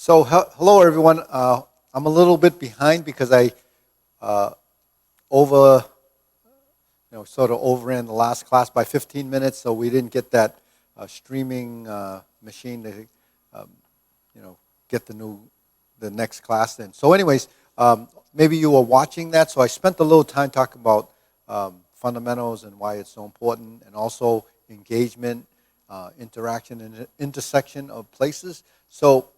So hello everyone. I'm a little bit behind because I over sort of overran the last class by 15 minutes, so we didn't get that streaming machine to get the next class in. So anyways, maybe you were watching that. So I spent a little time talking about fundamentals and why it's so important, and also engagement, interaction, and intersection of places. So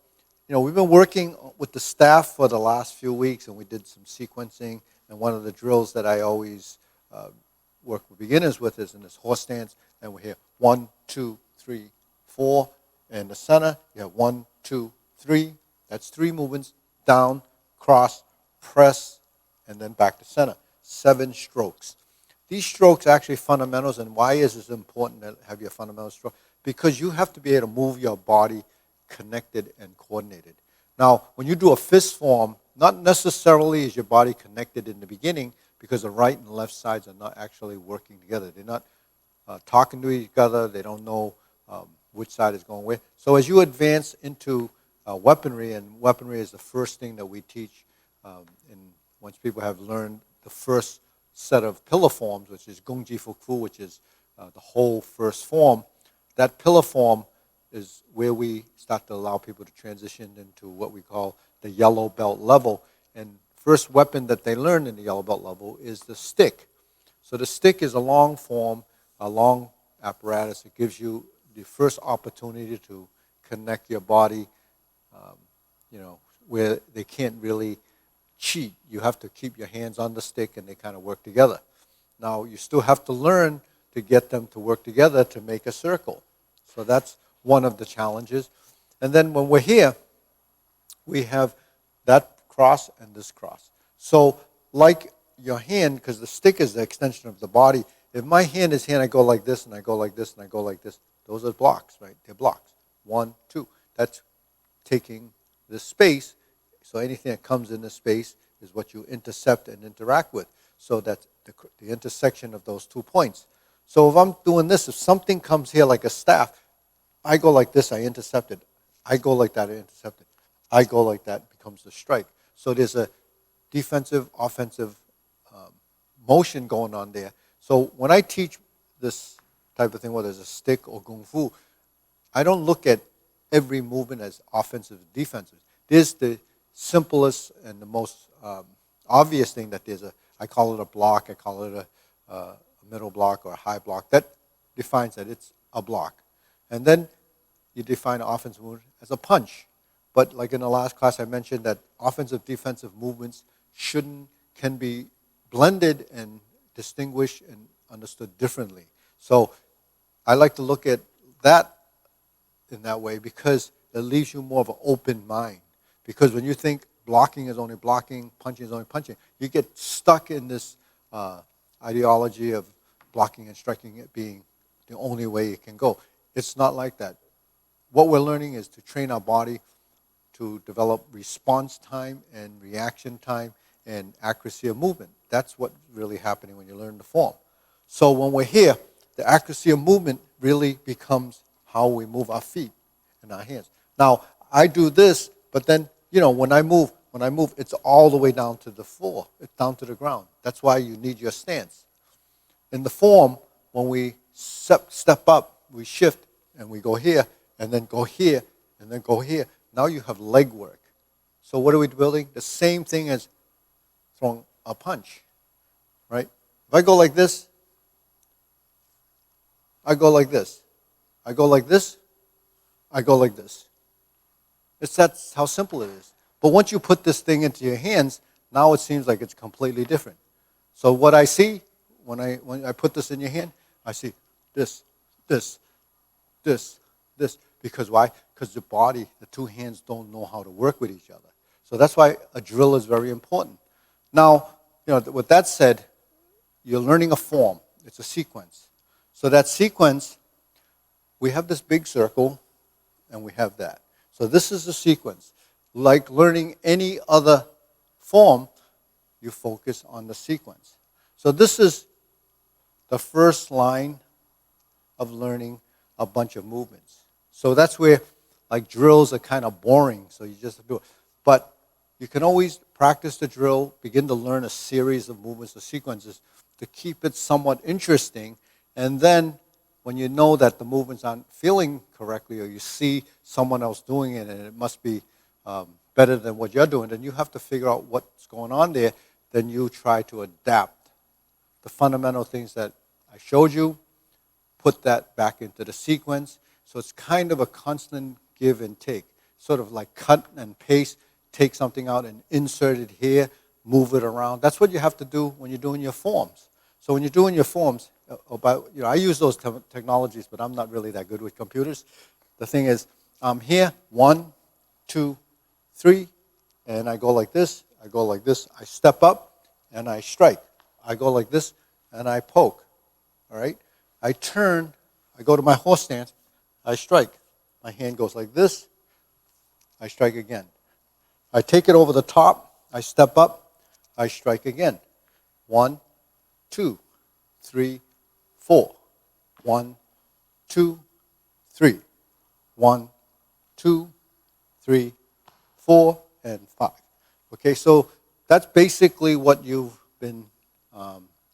we've been working with the staff for the last few weeks, and we did some sequencing. And one of the drills that I always work with beginners with is in this horse stance. And we're here 1, 2, 3, 4. In the center, you have 1, 2, 3. That's 3 movements: down, cross, press, and then back to center. 7 strokes. These strokes are actually fundamentals. And why is it important to have your fundamental stroke? Because you have to be able to move your body connected and coordinated. Now, when you do a fist form, not necessarily is your body connected in the beginning, because the right and left sides are not actually working together. They're not talking to each other. They don't know which side is going where. So as you advance into weaponry, and weaponry is the first thing that we teach, once people have learned the first set of pillar forms, which is Gung Fook Fu, which is the whole first form. That pillar form is where we start to allow people to transition into what we call the yellow belt level. And first weapon that they learn in the yellow belt level is the stick. So the stick is a long form, a long apparatus. It gives you the first opportunity to connect your body, where they can't really cheat. You have to keep your hands on the stick, and they kind of work together. Now, you still have to learn to get them to work together to make a circle. So that's one of the challenges. And then when we're here, we have that cross and this cross. So like your hand, because the stick is the extension of the body, if my hand is here and I go like this and I go like this and I go like this, those are blocks, right? They're blocks. 1, 2. That's taking this space. So anything that comes in this space is what you intercept and interact with. So that's the intersection of those 2 points. So if I'm doing this, if something comes here like a staff, I go like this, I intercept it. I go like that, I intercept it. I go like that, it becomes the strike. So there's a defensive, offensive motion going on there. So when I teach this type of thing, whether it's a stick or Kung Fu, I don't look at every movement as offensive and defensive. There's the simplest and the most obvious thing that I call it a block, I call it a middle block or a high block. That defines that it's a block. And then you define an offensive movement as a punch. But like in the last class, I mentioned that offensive, defensive movements can be blended and distinguished and understood differently. So I like to look at that in that way, because it leaves you more of an open mind. Because when you think blocking is only blocking, punching is only punching, you get stuck in this ideology of blocking and striking it being the only way it can go. It's not like that. What we're learning is to train our body to develop response time and reaction time and accuracy of movement. That's what's really happening when you learn the form. So when we're here, the accuracy of movement really becomes how we move our feet and our hands. Now, I do this, but then, when I move, it's all the way down to the floor. It's down to the ground. That's why you need your stance. In the form, when we step up, we shift, and we go here, and then go here, and then go here. Now you have leg work. So what are we building? The same thing as throwing a punch, right? If I go like this, I go like this. I go like this, I go like this. That's how simple it is. But once you put this thing into your hands, now it seems like it's completely different. So what I see when I put this in your hand, I see this, this, this, this. Because why? Because the body, the 2 hands don't know how to work with each other. So that's why a drill is very important. Now, with that said, you're learning a form. It's a sequence. So that sequence, we have this big circle, and we have that. So this is the sequence. Like learning any other form, you focus on the sequence. So this is the first line of learning a bunch of movements. So that's where like drills are kind of boring, so you just do it. But you can always practice the drill, begin to learn a series of movements or sequences to keep it somewhat interesting. And then when you know that the movements aren't feeling correctly, or you see someone else doing it and it must be better than what you're doing, then you have to figure out what's going on there. Then you try to adapt the fundamental things that I showed you, put that back into the sequence. So it's kind of a constant give and take, sort of like cut and paste, take something out and insert it here, move it around. That's what you have to do when you're doing your forms. So when you're doing your forms, I use those technologies, but I'm not really that good with computers. The thing is, I'm here, 1, 2, 3, and I go like this, I go like this, I step up, and I strike. I go like this, and I poke, all right? I turn, I go to my horse stance, I strike. My hand goes like this, I strike again. I take it over the top, I step up, I strike again. 1, 2, 3, 4. 1, 2, 3. 1, 2, 3, 4, and 5. Okay, so that's basically what you've been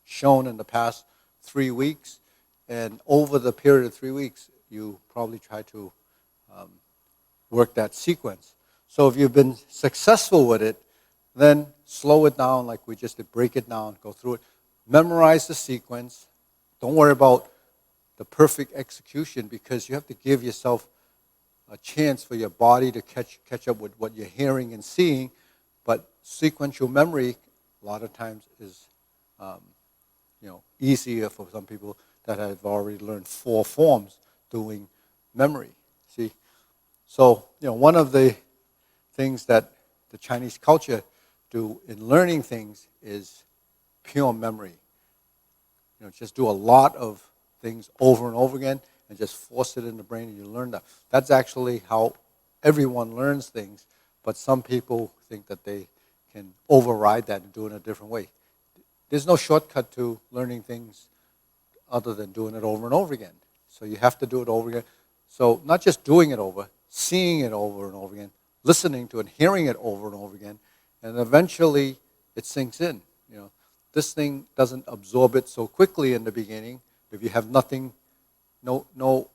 shown in the past 3 weeks. And over the period of 3 weeks, you probably try to work that sequence. So if you've been successful with it, then slow it down like we just did, break it down, go through it. Memorize the sequence. Don't worry about the perfect execution, because you have to give yourself a chance for your body to catch up with what you're hearing and seeing. But sequential memory, a lot of times, is easier for some people that have already learned 4 forms doing memory. See, so one of the things that the Chinese culture do in learning things is pure memory. Just do a lot of things over and over again and just force it in the brain and you learn that. That's actually how everyone learns things, but some people think that they can override that and do it in a different way. There's no shortcut to learning things other than doing it over and over again. So you have to do it over again. So not just doing it over, seeing it over and over again, listening to it, hearing it over and over again, and eventually it sinks in. This thing doesn't absorb it so quickly in the beginning if you have nothing, no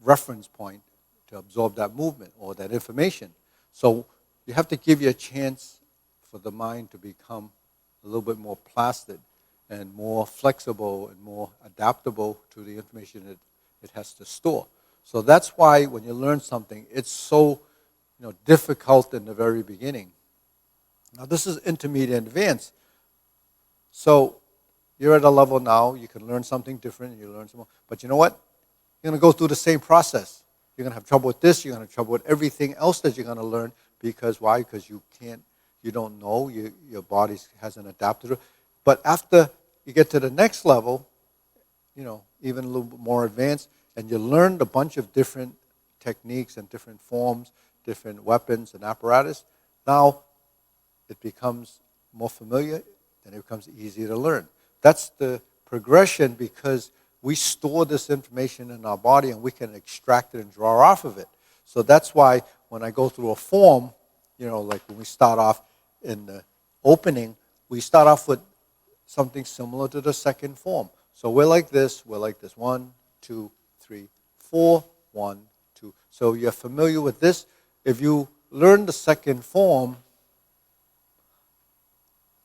reference point to absorb that movement or that information. So you have to give you a chance for the mind to become a little bit more plastic and more flexible and more adaptable to the information it has to store. So that's why when you learn something, it's so difficult in the very beginning. Now this is intermediate and advanced. So you're at a level now, you can learn something different, and you learn some more. But you know what? You're going to go through the same process. You're going to have trouble with this, you're going to have trouble with everything else that you're going to learn. Because why? Because you don't know, your body hasn't adapted to it. But after you get to the next level, even a little bit more advanced, and you learn a bunch of different techniques and different forms, different weapons and apparatus, now it becomes more familiar, and it becomes easier to learn. That's the progression, because we store this information in our body and we can extract it and draw off of it. So that's why when I go through a form, like when we start off in the opening, we start off with something similar to the second form. So we're like this, 1, 2, 3, 4, 1, 2. So you're familiar with this. If you learn the second form,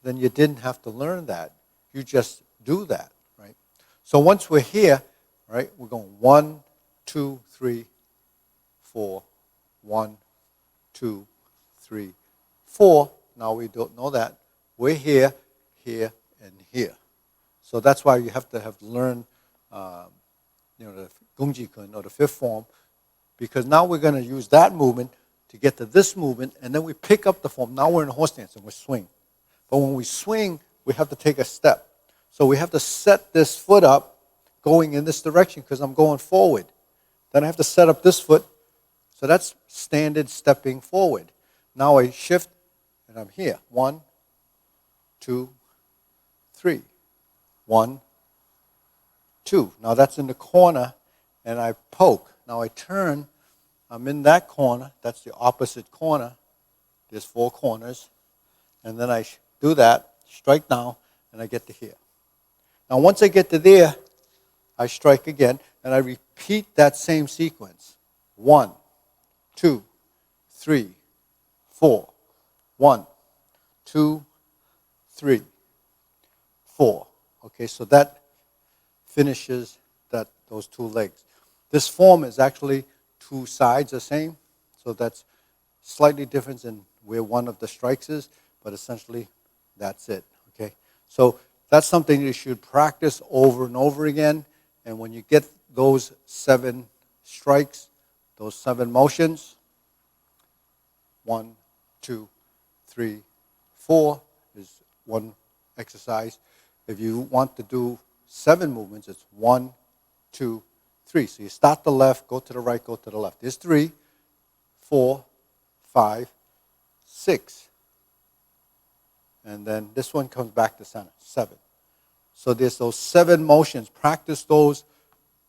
then you didn't have to learn that. You just do that, right? So once we're here, right, we're going 1, 2, 3, 4, 1, 2, 3, 4. Now we don't know that. We're here, here, and here. So that's why you have to learn, the Gung Kuen, or the 5th form, because now we're going to use that movement to get to this movement, and then we pick up the form. Now we're in a horse stance and we swing. But when we swing, we have to take a step. So we have to set this foot up going in this direction because I'm going forward. Then I have to set up this foot. So that's standard stepping forward. Now I shift and I'm here. 1, 2, 3. 1, 2. Now that's in the corner and I poke. Now I turn, I'm in that corner. That's the opposite corner. There's 4 corners. And then I do that, strike down, and I get to here. Now once I get to there, I strike again, and I repeat that same sequence. 1, 2, 3, 4. 1, 2, 3, 4. Okay, so that finishes those 2 legs. This form is actually 2 sides the same, so that's slightly different in where one of the strikes is, but essentially that's it. Okay, so that's something you should practice over and over again, and when you get those 7 strikes, those 7 motions, 1, 2, 3, 4 is one exercise. If you want to do 7 movements, it's 1, 2, 3. So you start the left, go to the right, go to the left. There's 3, 4, 5, 6. And then this one comes back to center, 7. So there's those 7 motions. Practice those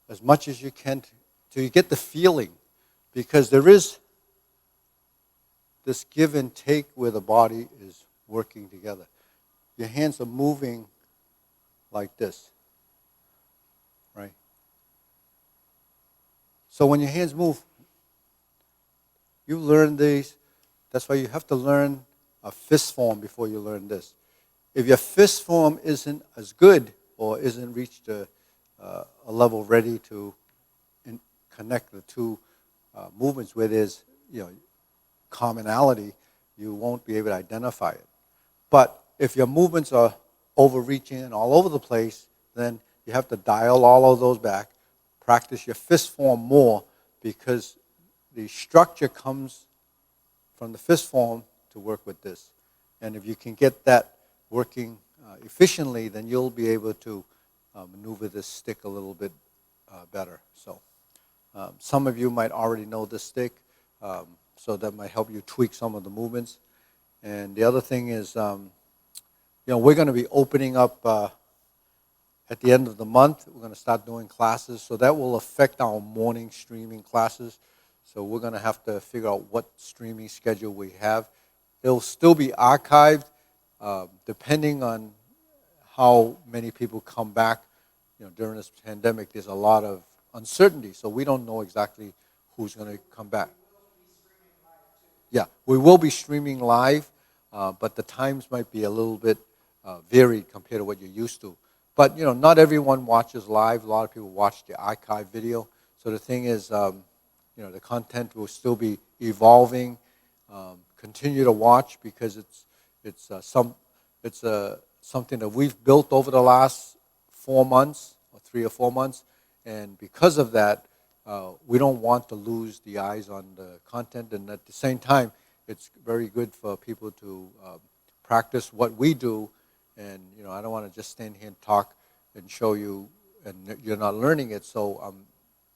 as much as you can till you get the feeling, because there is this give and take where the body is working together. Your hands are moving like this, right? So when your hands move, you learn these. That's why you have to learn a fist form before you learn this. If your fist form isn't as good or isn't reached a level ready to connect the 2 movements where there's commonality, you won't be able to identify it. But if your movements are overreaching and all over the place, then you have to dial all of those back, practice your fist form more, because the structure comes from the fist form to work with this. And if you can get that working efficiently, then you'll be able to maneuver this stick a little bit better. So some of you might already know this stick, so that might help you tweak some of the movements. And the other thing is, we're going to be opening up at the end of the month. We're going to start doing classes, so that will affect our morning streaming classes. So we're going to have to figure out what streaming schedule we have. It'll still be archived, depending on how many people come back. During this pandemic, there's a lot of uncertainty, so we don't know exactly who's going to come back. Yeah, we will be streaming live, but the times might be a little bit varied compared to what you're used to. But, not everyone watches live. A lot of people watch the archive video. So the thing is, the content will still be evolving. Continue to watch, because it's something that we've built over the last 4 months, or 3 or 4 months. And because of that, we don't want to lose the eyes on the content, and at the same time, it's very good for people to practice what we do. And I don't want to just stand here and talk and show you, and you're not learning it. So I'm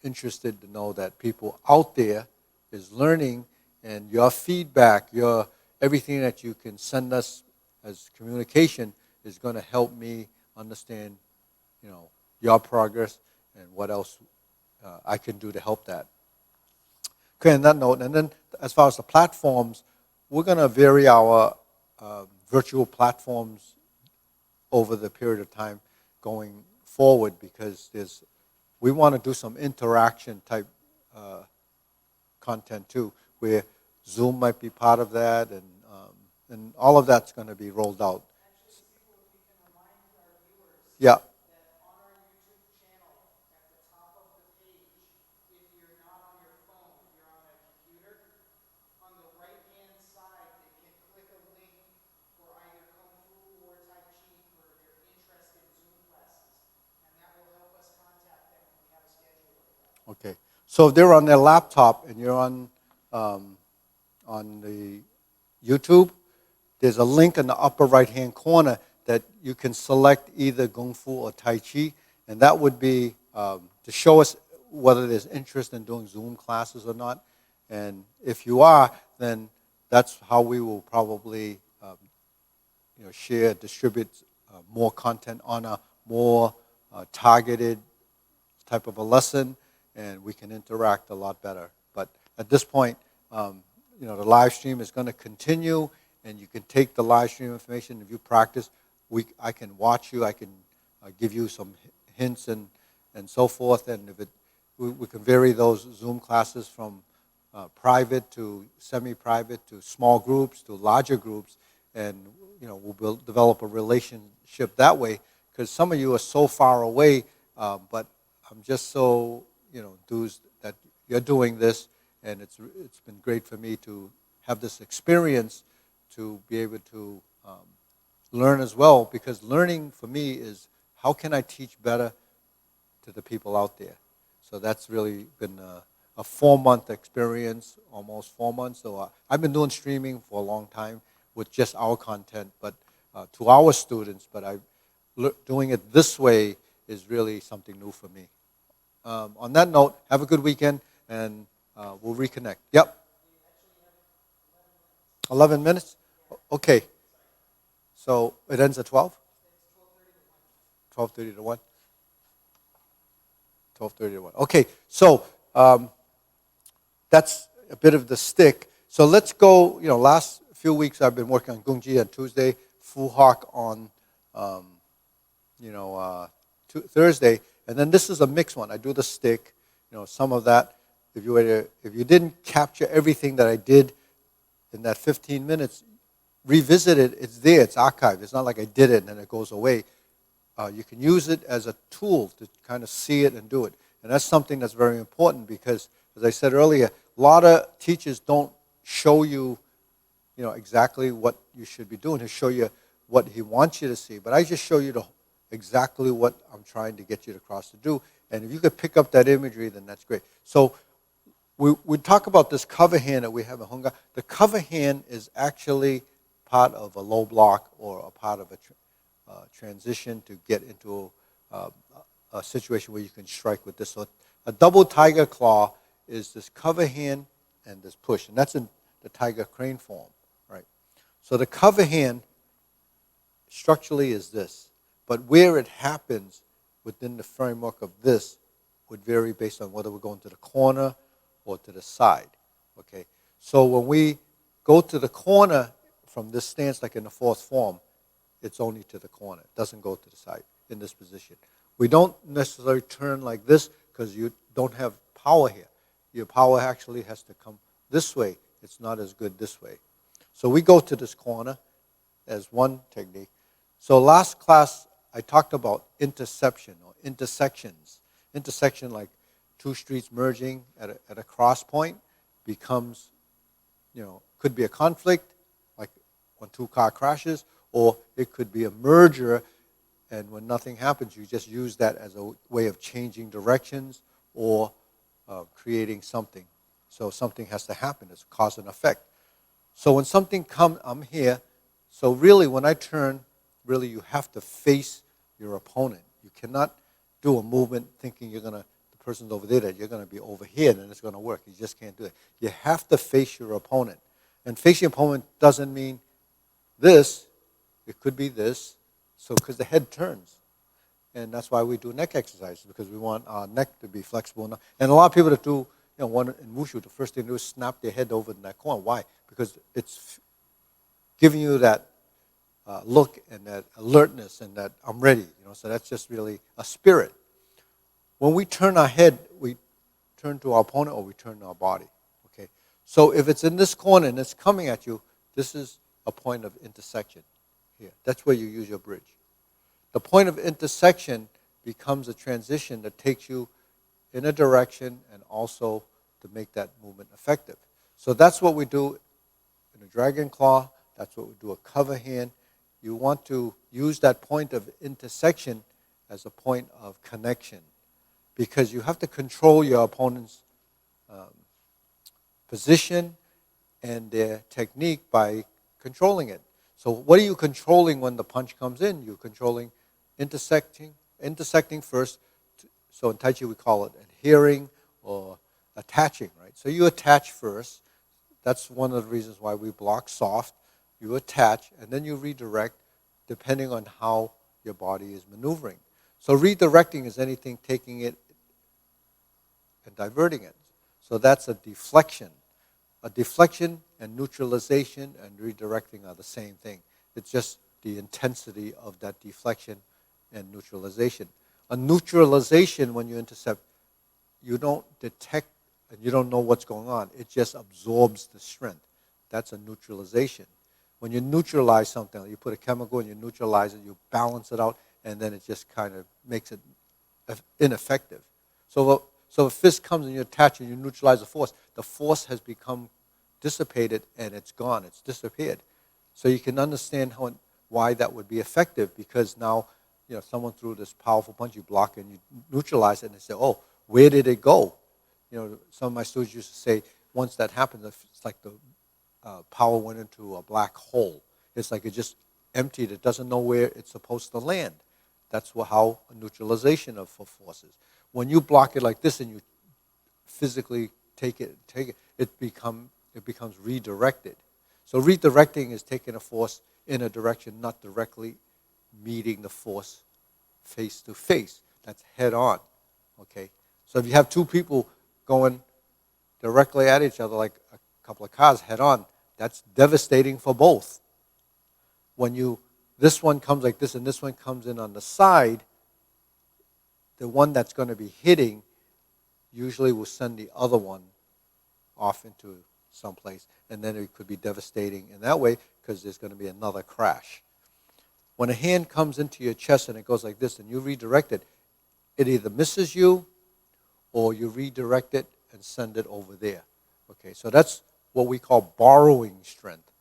interested to know that people out there is learning, and your feedback, everything that you can send us as communication is going to help me understand, your progress and what else I can do to help that. Okay, on that note, and then as far as the platforms, we're going to vary our virtual platforms over the period of time going forward, because we want to do some interaction type content too, where Zoom might be part of that, and all of that's going to be rolled out. Yeah. Okay, so if they're on their laptop and you're on the YouTube, there's a link in the upper right-hand corner that you can select either Kung Fu or Tai Chi, and that would be to show us whether there's interest in doing Zoom classes or not. And if you are, then that's how we will probably share, distribute more content on a more targeted type of a lesson, and we can interact a lot better. But at this point, the live stream is going to continue, and you can take the live stream information. If you practice, I can watch you. I can give you some hints and so forth. And if we can vary those Zoom classes from private to semi-private to small groups to larger groups, and we'll develop a relationship that way. Because some of you are so far away, but I'm just so enthused that you're doing this, and it's been great for me to have this experience to be able to learn as well. Because learning for me is how can I teach better to the people out there. So that's really been a 4-month experience, almost 4 months. So I've been doing streaming for a long time with just our content, but to our students. But doing it this way is really something new for me. On that note, have a good weekend, and we'll reconnect. Yep. 11 minutes? Okay. So it ends at 12? 12:30 to 1? 12:30 to 1. Okay, so that's a bit of the stick. So let's go, last few weeks I've been working on Gung on Tuesday, Footwork on Thursday, and then this is a mixed one. I do the stick, some of that. If you didn't capture everything that I did in that 15 minutes, revisit it. It's there. It's archived. It's not like I did it and then it goes away. You can use it as a tool to kind of see it and do it. And that's something that's very important because, as I said earlier, a lot of teachers don't show you, exactly what you should be doing. He'll show you what he wants you to see. But I just show you exactly what I'm trying to get you across to do. And if you could pick up that imagery, then that's great. So we talk about this cover hand that we have in Hung Gar. The cover hand is actually part of a low block or a part of a transition to get into a situation where you can strike with this. So a double tiger claw is this cover hand and this push. And that's in the tiger crane form, right? So the cover hand structurally is this. But where it happens within the framework of this would vary based on whether we're going to the corner or to the side, okay? So when we go to the corner from this stance, like in the fourth form, it's only to the corner. It doesn't go to the side in this position. We don't necessarily turn like this because you don't have power here. Your power actually has to come this way. It's not as good this way. So we go to this corner as one technique. So last class, I talked about interception or intersections. Intersection, like two streets merging at a cross point, becomes, could be a conflict, like when two car crashes, or it could be a merger, and when nothing happens, you just use that as a way of changing directions or creating something. So something has to happen. It's cause and effect. So when something comes, I'm here. So really, when I turn, really you have to face your opponent. You cannot do a movement thinking the person's over there, that you're going to be over here and it's going to work. You just can't do it. You have to face your opponent. And face your opponent doesn't mean this. It could be this. So because the head turns. And that's why we do neck exercises, because we want our neck to be flexible enough. And a lot of people that do, one in Wushu, the first thing they do is snap their head over in that corner. Why? Because it's giving you that look and that alertness and that I'm ready. So that's just really a spirit. When we turn our head, we turn to our opponent or we turn to our body. Okay. So if it's in this corner and it's coming at you, this is a point of intersection here. That's where you use your bridge. The point of intersection becomes a transition that takes you in a direction and also to make that movement effective. So that's what we do in a dragon claw. That's what we do a cover hand. You want to use that point of intersection as a point of connection, because you have to control your opponent's position and their technique by controlling it. So what are you controlling when the punch comes in? You're controlling intersecting first. So in Tai Chi we call it adhering or attaching, right? So you attach first. That's one of the reasons why we block soft. You attach, and then you redirect depending on how your body is maneuvering. So redirecting is anything taking it and diverting it. So that's a deflection. A deflection and neutralization and redirecting are the same thing. It's just the intensity of that deflection and neutralization. A neutralization, when you intercept, you don't detect and you don't know what's going on. It just absorbs the strength. That's a neutralization. When you neutralize something, you put a chemical and you neutralize it, you balance it out, and then it just kind of makes it ineffective. So a fist comes and you attach and you neutralize the force has become dissipated and it's gone, it's disappeared. So you can understand why that would be effective, because now someone threw this powerful punch, you block it and you neutralize it and they say, oh, where did it go? Some of my students used to say, once that happens, it's like the power went into a black hole. It's like it just emptied. It doesn't know where it's supposed to land. That's how a neutralization of forces. When you block it like this and you physically take it, it becomes redirected. So redirecting is taking a force in a direction, not directly meeting the force face to face. That's head on. Okay. So if you have two people going directly at each other like a couple of cars head on, that's devastating for both. When this one comes like this and this one comes in on the side, the one that's going to be hitting usually will send the other one off into someplace, and then it could be devastating in that way because there's going to be another crash. When a hand comes into your chest and it goes like this and you redirect it, it either misses you or you redirect it and send it over there. Okay, so that's what we call borrowing strength.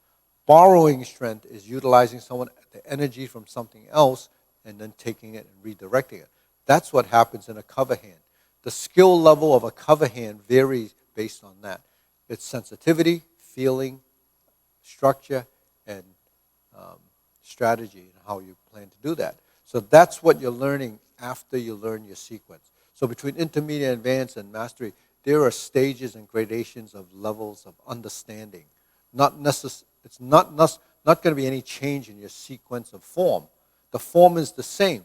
Borrowing strength is utilizing the energy from something else and then taking it and redirecting it. That's what happens in a cover hand. The skill level of a cover hand varies based on that. It's sensitivity, feeling, structure, and strategy, and how you plan to do that. So that's what you're learning after you learn your sequence. So between intermediate, advanced, and mastery, there are stages and gradations of levels of understanding. It's not going to be any change in your sequence of form. The form is the same.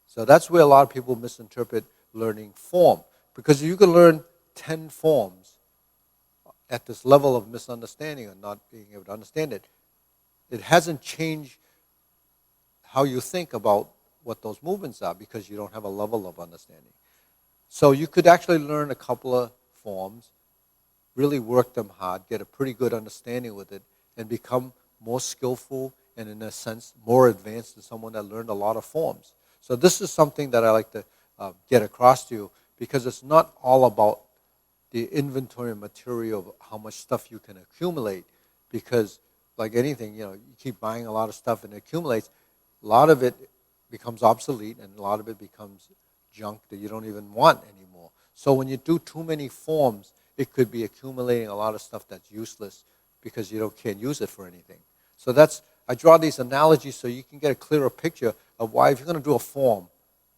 So that's where a lot of people misinterpret learning form. Because you can learn 10 forms at this level of misunderstanding or not being able to understand it. It hasn't changed how you think about what those movements are because you don't have a level of understanding. So you could actually learn a couple of forms, really work them hard, get a pretty good understanding with it, and become more skillful and, in a sense, more advanced than someone that learned a lot of forms. So this is something that I like to get across to you, because it's not all about the inventory material of how much stuff you can accumulate, because like anything, you keep buying a lot of stuff and it accumulates. A lot of it becomes obsolete and a lot of it becomes junk that you don't even want anymore. So when you do too many forms, it could be accumulating a lot of stuff that's useless because you can't use it for anything. So I draw these analogies so you can get a clearer picture of why, if you're going to do a form,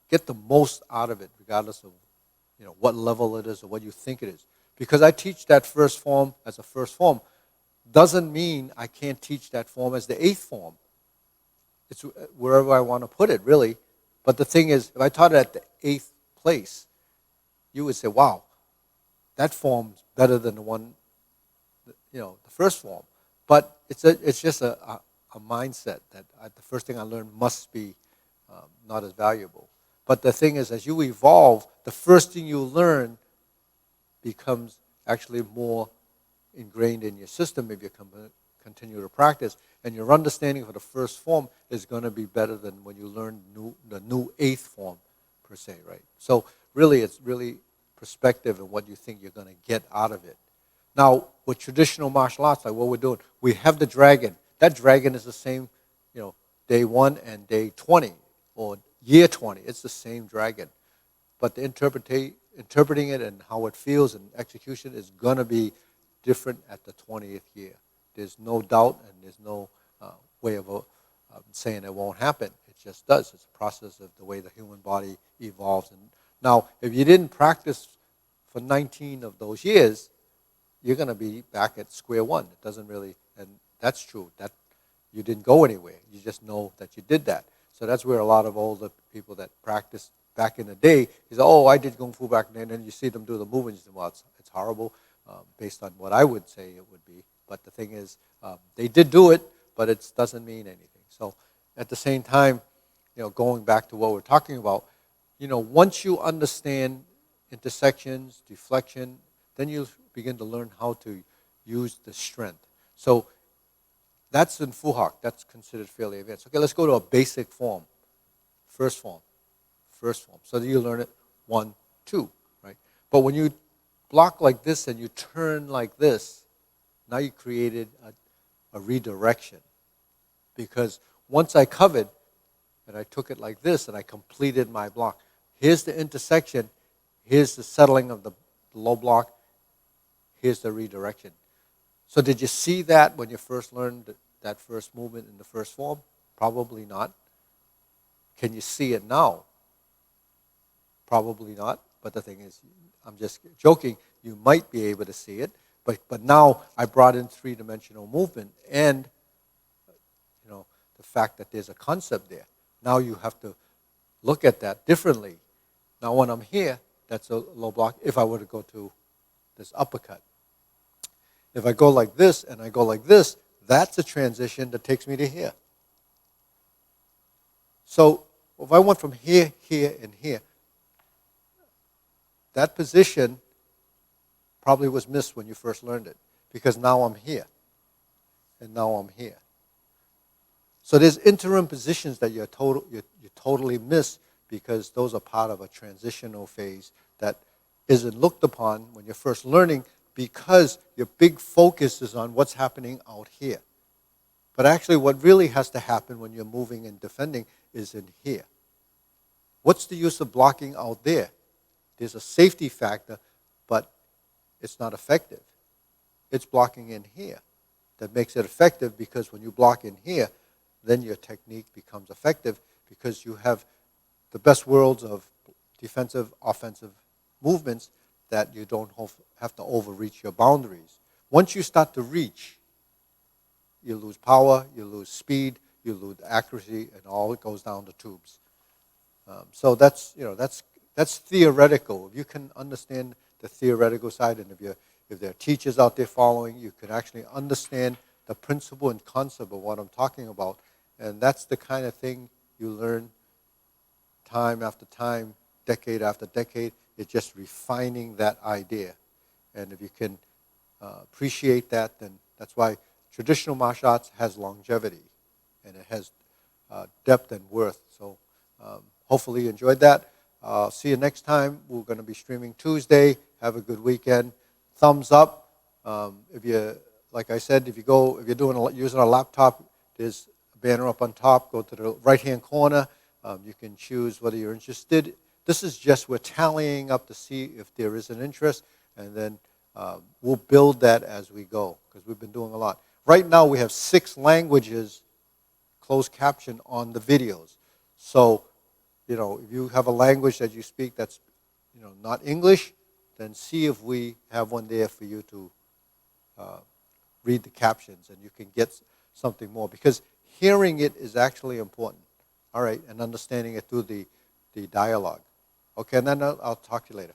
get the most out of it, regardless of what level it is or what you think it is. Because I teach that first form as a first form doesn't mean I can't teach that form as the eighth form. It's wherever I want to put it, really. But the thing is, if I taught it at the eighth place, you would say, wow, that form's better than the one, the first form. But it's just a mindset that the first thing I learned must be not as valuable. But the thing is, as you evolve, the first thing you learn becomes actually more ingrained in your system if you continue to practice. And your understanding of the first form is going to be better than when you learn the new eighth form, per se, right? So really, it's really perspective and what you think you're going to get out of it. Now, with traditional martial arts, like what we're doing, we have the dragon. That dragon is the same, day 1 and day 20, or year 20. It's the same dragon. But the interpreting it and how it feels and execution is going to be different at the 20th year. There's no doubt, and there's no way of saying it won't happen. It just does. It's a process of the way the human body evolves. And now, if you didn't practice for 19 of those years, you're going to be back at square one. It doesn't really, and that's true. That you didn't go anywhere. You just know that you did that. So that's where a lot of older people that practiced back in the day is, oh, I did Kung Fu back then, and you see them do the movements, well, it's horrible based on what I would say it would be. But the thing is, they did do it, but it doesn't mean anything. So at the same time, going back to what we're talking about, once you understand intersections, deflection, then you begin to learn how to use the strength. So that's in Footwork. That's considered fairly advanced. Okay, let's go to a basic form. First form. So that you learn it 1, 2, right? But when you block like this and you turn like this, now you created a redirection. Because once I covered, and I took it like this, and I completed my block. Here's the intersection. Here's the settling of the low block. Here's the redirection. So did you see that when you first learned that first movement in the first form? Probably not. Can you see it now? Probably not. But the thing is, I'm just joking, you might be able to see it. But now I brought in three-dimensional movement and the fact that there's a concept there. Now you have to look at that differently. Now when I'm here, that's a low block. If I were to go to this uppercut. If I go like this and I go like this, that's a transition that takes me to here. So if I went from here, here, and here, that position probably was missed when you first learned it, because now I'm here, and now I'm here. So there's interim positions that you totally miss because those are part of a transitional phase that isn't looked upon when you're first learning, because your big focus is on what's happening out here. But actually what really has to happen when you're moving and defending is in here. What's the use of blocking out there? There's a safety factor, but it's not effective. It's blocking in here that makes it effective, because when you block in here, then your technique becomes effective, because you have the best worlds of defensive, offensive movements that you don't have to overreach your boundaries. Once you start to reach, you lose power, you lose speed, you lose accuracy, and all it goes down the tubes. So that's theoretical. If you can understand the theoretical side, and if there are teachers out there following, you can actually understand the principle and concept of what I'm talking about. And that's the kind of thing you learn time after time, decade after decade. It's just refining that idea. And if you can appreciate that, then that's why traditional martial arts has longevity, and it has depth and worth. So hopefully you enjoyed that. See you next time. We're going to be streaming Tuesday. Have a good weekend. Thumbs up. If you, like I said, if you're using a laptop, there's a banner up on top. Go to the right-hand corner. You can choose whether you're interested. This is just, we're tallying up to see if there is an interest, and then we'll build that as we go, because we've been doing a lot. Right now we have 6 languages closed caption on the videos. So, if you have a language that you speak that's, not English, then see if we have one there for you to read the captions, and you can get something more, because hearing it is actually important. All right, and understanding it through the dialogue. Okay, and then I'll talk to you later.